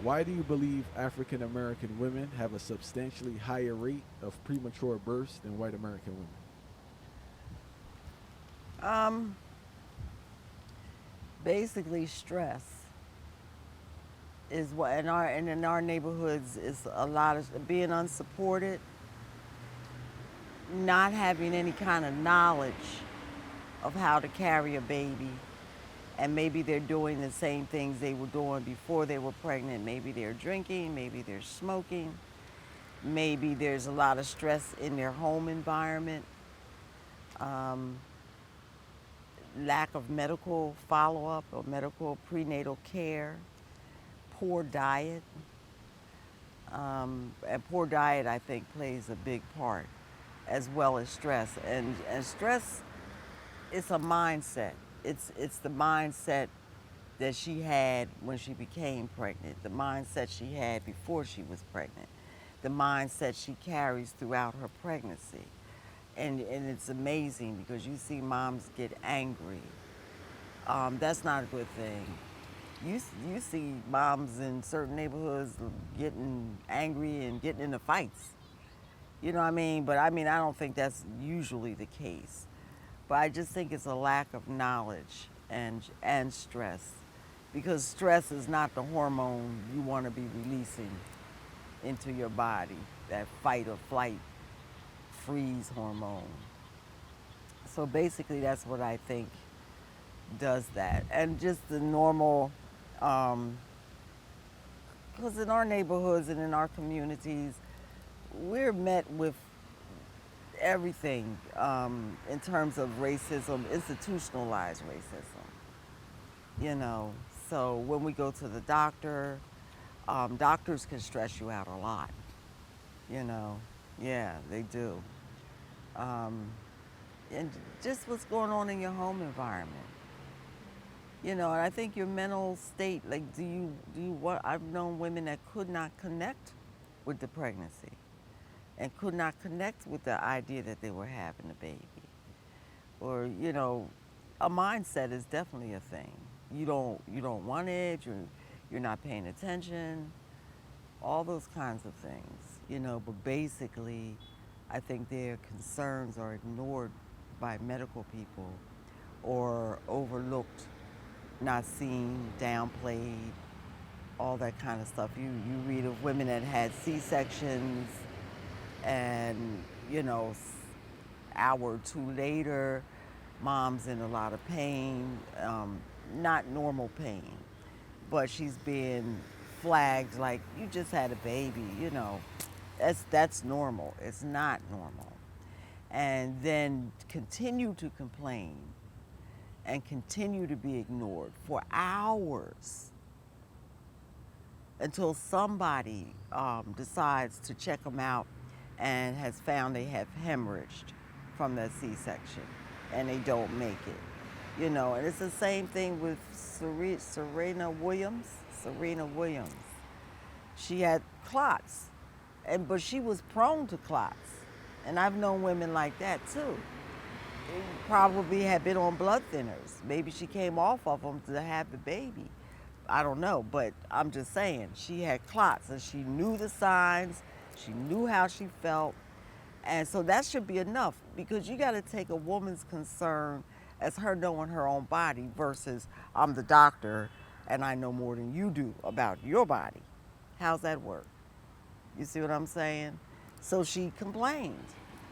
Why do you believe African American women have a substantially higher rate of premature births than white American women? Um, Basically, stress is what in our neighborhoods is a lot of being unsupported, not having any kind of knowledge of how to carry a baby, and maybe they're doing the same things they were doing before they were pregnant. Maybe they're drinking, maybe they're smoking, maybe there's a lot of stress in their home environment, um, lack of medical follow-up or medical prenatal care, poor diet. And poor diet, I think, plays a big part, as well as stress. And stress is a mindset. It's the mindset that she had when she became pregnant, the mindset she had before she was pregnant, the mindset she carries throughout her pregnancy. And it's amazing because you see moms get angry. That's not a good thing. You see moms in certain neighborhoods getting angry and getting into fights. You know what I mean? But I mean, I don't think that's usually the case. But I just think it's a lack of knowledge and stress, because stress is not the hormone you want to be releasing into your body. That fight or flight, freeze hormone. So basically, that's what I think does that, and just the normal. Um, because in our neighborhoods and in our communities, we're met with everything in terms of racism, institutionalized racism. You know, so when we go to the doctor, doctors can stress you out a lot. You know, yeah, they do. Um, and just what's going on in your home environment. You know, and I think your mental state, like, do you what? I've known women that could not connect with the pregnancy and could not connect with the idea that they were having a baby. Or, you know, a mindset is definitely a thing. You don't want it, you're not paying attention, all those kinds of things, you know, but basically I think their concerns are ignored by medical people or overlooked, not seen, downplayed, all that kind of stuff. You read of women that had C-sections and, you know, hour or two later, mom's in a lot of pain, not normal pain, but she's being flagged like you just had a baby, you know. That's normal. It's not normal. And then continue to complain and continue to be ignored for hours until somebody decides to check them out and has found they have hemorrhaged from that C-section and they don't make it. You know, and it's the same thing with Serena Williams. Serena Williams. She had clots, but she was prone to clots. And I've known women like that too. Probably had been on blood thinners. Maybe she came off of them to have the baby. I don't know, but I'm just saying she had clots and she knew the signs. She knew how she felt. And so that should be enough, because you got to take a woman's concern as her knowing her own body versus I'm the doctor and I know more than you do about your body. How's that work? You see what I'm saying? So she complained.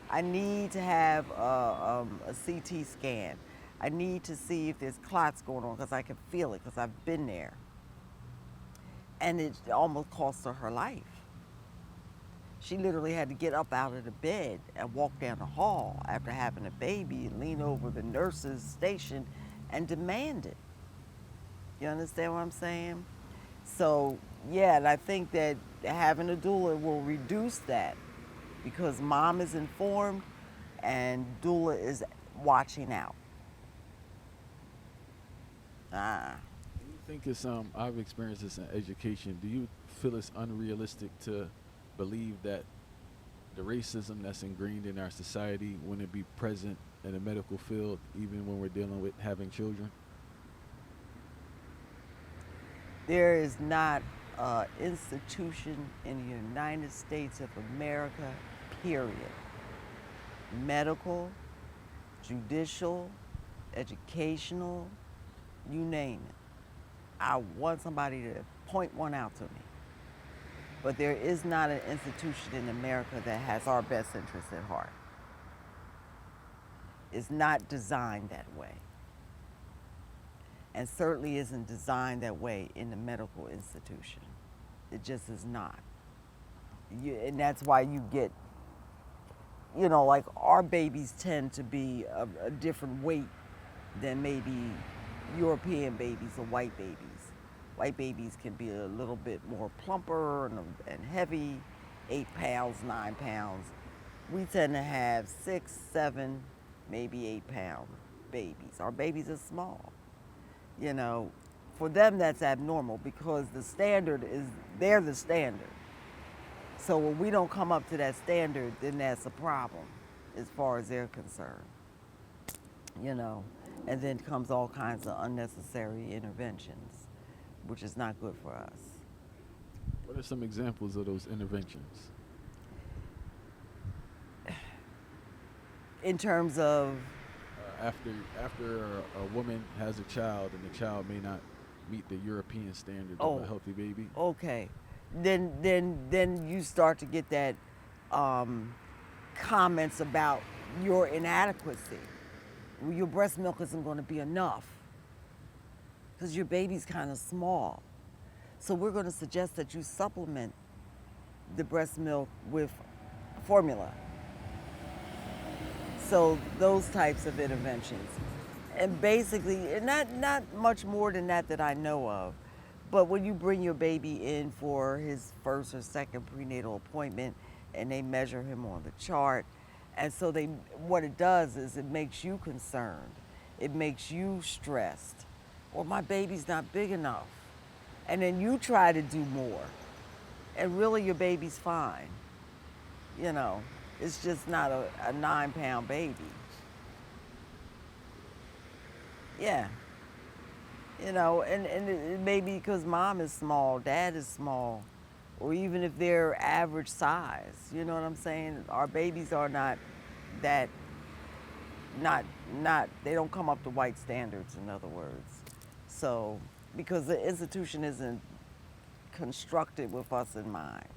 I need to have a CT scan. I need to see if there's clots going on because I can feel it because I've been there. And it almost cost her life. She literally had to get up out of the bed and walk down the hall after having a baby and lean over the nurse's station and demand it. You understand what I'm saying? So, yeah, and I think that having a doula will reduce that because mom is informed and doula is watching out. Ah. Do you think it's I've experienced this in education. Do you feel it's unrealistic to believe that the racism that's ingrained in our society wouldn't be present in the medical field even when we're dealing with having children? There is not institution in the United States of America, period. Medical, judicial, educational, you name it. I want somebody to point one out to me. But there is not an institution in America that has our best interests at heart. It's not designed that way. And certainly isn't designed that way in the medical institution. It just is not. And that's why you get, like our babies tend to be a different weight than maybe European babies or white babies. White babies can be a little bit more plumper and heavy, 8 pounds, 9 pounds. We tend to have 6, 7, maybe 8 pound babies. Our babies are small. For them that's abnormal because the standard is, they're the standard. So when we don't come up to that standard, then that's a problem as far as they're concerned. And then comes all kinds of unnecessary interventions, which is not good for us. What are some examples of those interventions? In terms of After a woman has a child and the child may not meet the European standard of a healthy baby. Okay, then you start to get that comments about your inadequacy. Well, your breast milk isn't going to be enough because your baby's kind of small. So we're going to suggest that you supplement the breast milk with formula. So those types of interventions. And basically, and not much more than that I know of. But when you bring your baby in for his first or second prenatal appointment and they measure him on the chart, and so what it does is it makes you concerned. It makes you stressed. Or my baby's not big enough. And then you try to do more. And really your baby's fine. It's just not a 9-pound baby. Yeah. And it may be because mom is small, dad is small, or even if they're average size. You know what I'm saying? Our babies are not that, they don't come up to white standards, in other words. So, because the institution isn't constructed with us in mind.